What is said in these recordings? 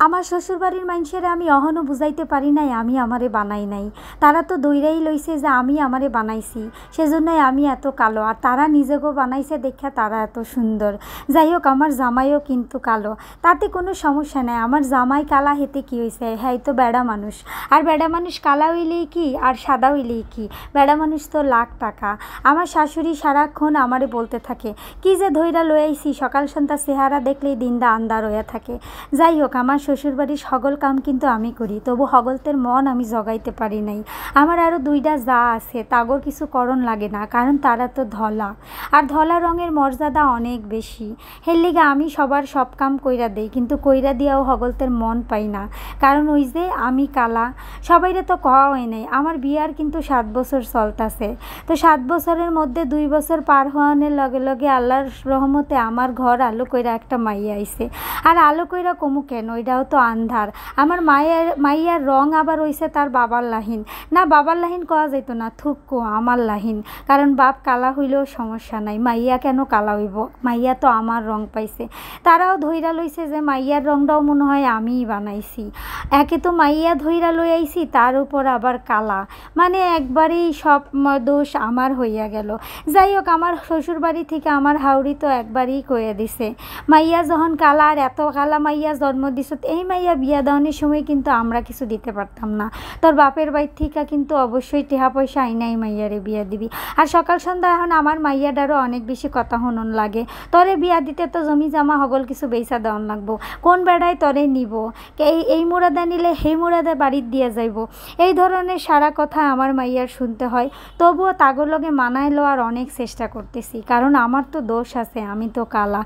আমার শ্বশুরবাড়ির মানুষেরা আমি অহনো বুঝাইতে পারি নাই আমি আমারে বানাই নাই। তারা তো দইরাই লইছে যে আমি আমারে বানাইছি, সেজন্যই আমি এত কালো, আর তারা নিজেকেও বানাইছে দেখা তারা এত সুন্দর। যাই হোক, আমার জামাইও কিন্তু কালো, তাতে কোনো সমস্যা নাই। আমার জামাই কালা হেতে কি হয়েছে, হ্যাঁ তো বেড়া মানুষ, আর বেড়া মানুষ কালা হইলেই কি আর সাদা হইলেই কি, বেড়া মানুষ তো লাখ টাকা। আমার শাশুড়ি সারাক্ষণ আমারে বলতে থাকে কি যে ধইরা লইয়াইছি, সকাল সন্ধ্যা চেহারা দেখলেই দিনটা আন্দার হইয়া থাকে। যাই হোক, আমার শ্বশুরবাড়ির সকল কাম কিন্তু আমি করি, তবু হগলতের মন আমি জগাইতে পারি নাই। আমার আরও দুইটা যা আছে, তাগর কিছু করণ লাগে না, কারণ তারা তো ধলা, আর ধলা রঙের মর্যাদা অনেক বেশি। হের লিগে আমি সবার সব কাম কইরা দেই, কিন্তু কইরা দিয়াও হগলতের মন পাই না, কারণ ওই যে আমি কালা। সবাইরে তো কওয়া হয় নাই, আমার বিয়ার কিন্তু 7 বছর চলতাছে। তো 7 বছরের মধ্যে 2 বছর পার হওয়ানোর লগে লগে আল্লাহর রহমতে আমার ঘর আলো কইরা একটা মাইয়া আইছে। আর আলো কইরা কমু কেন, ওইটাও তো আন্ধার। আমার মাইয়ার রং আবার হইছে তার বাবার লাহিন, না বাবার লাহিন কওয়া যেত না, থুক্কো আমার লাহিন, কারণ বাপ কালা হইলেও সমস্যা নাই, মাইয়া কেন কালা হইব, মাইয়া তো আমার রং পাইছে। তারাও ধইরা লইছে যে মাইয়ার রংটাও মনে হয় আমিই বানাইছি। একে তো মাইয়া ধইরা লই আইছি, তার উপর আবার কালা, মানে একবারেই সব দোষ আমার হইয়া গেল। যাই হোক, আমার শ্বশুরবাড়ি থেকে আমার হাউরি তো একবারই কইয়া দিছে, মাইয়া যখন কালা, আর এত কালা মাইয়া জন্ম দিছ, এই মাইয়া বিয়া দেওয়ানোর সময় কিন্তু আমরা কিছু দিতে পারতাম না, তোর বাপের বাড়ি থেকে কিন্তু অবশ্যই টেহা পয়সা আইনাই মাইয়ারে বিয়া দিবি। আর সকাল সন্ধ্যা এখন আমার মাইয়াডারও অনেক বেশি কথা হনন লাগে, তোরে বিয়া দিতে তো জমি জামা হগল কিছু বেচা দেওয়ান লাগবো, কোন বেড়ায় তোরে নিব, এই মুরাদা নিলে সেই মুরাদা বাড়ির দিয়ে যাইব, এই ধরনের সারা কথা আমার মাইয়ার শুনতে হয়। তবুও তাগর লগে মানায় লওয়ার অনেক চেষ্টা করতেছি, কারণ আমার তো দোষ আছে, আমি তো কালা।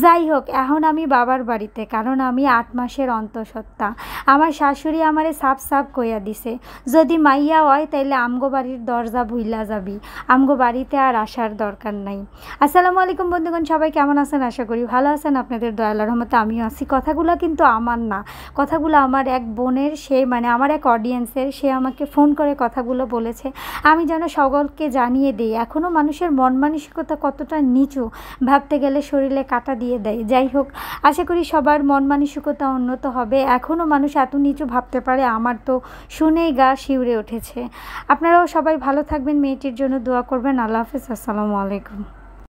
যাই হোক, এখন আমি বাবার বাড়িতে, কারণ আমি 8 মাসের অন্তঃসত্ত্বা। আমার শাশুড়ি আমারে সাফ সাফ কইয়া দিছে, যদি মাইয়া হয় তাইলে আমগো বাড়ির দরজা ভুইলা যাবি, আমগো বাড়িতে আর আসার দরকার নাই। আসসালামু আলাইকুম বন্ধুগণ, সবাই কেমন আছেন? আশা করি ভালো আছেন, আপনাদের দয়াল রহমতে আমিও আছি। কথাগুলো কিন্তু আমার না, কথাগুলো আমার এক বোনের, সে মানে আমার এক অডিয়েন্সের, সে আমাকে ফোন করে কথাগুলো বলেছে, আমি যেন সকলকে জানিয়ে দিই। এখনও মানুষের মন মানসিকতা কতটা নিচু, ভাবতে গেলে শরীরে কাঁটা দিয়ে দেয়। যাই হোক, আশা করি সবার মন মানসিকতা উন্নত হবে। এখনও মানুষ এত নিচু ভাবতে পারে, আমার তো শুনেই গা শিউরে উঠেছে। আপনারাও সবাই ভালো থাকবেন, মেয়েটির জন্য দোয়া করবেন। আল্লাহ হাফেজ, আসসালামু আলাইকুম।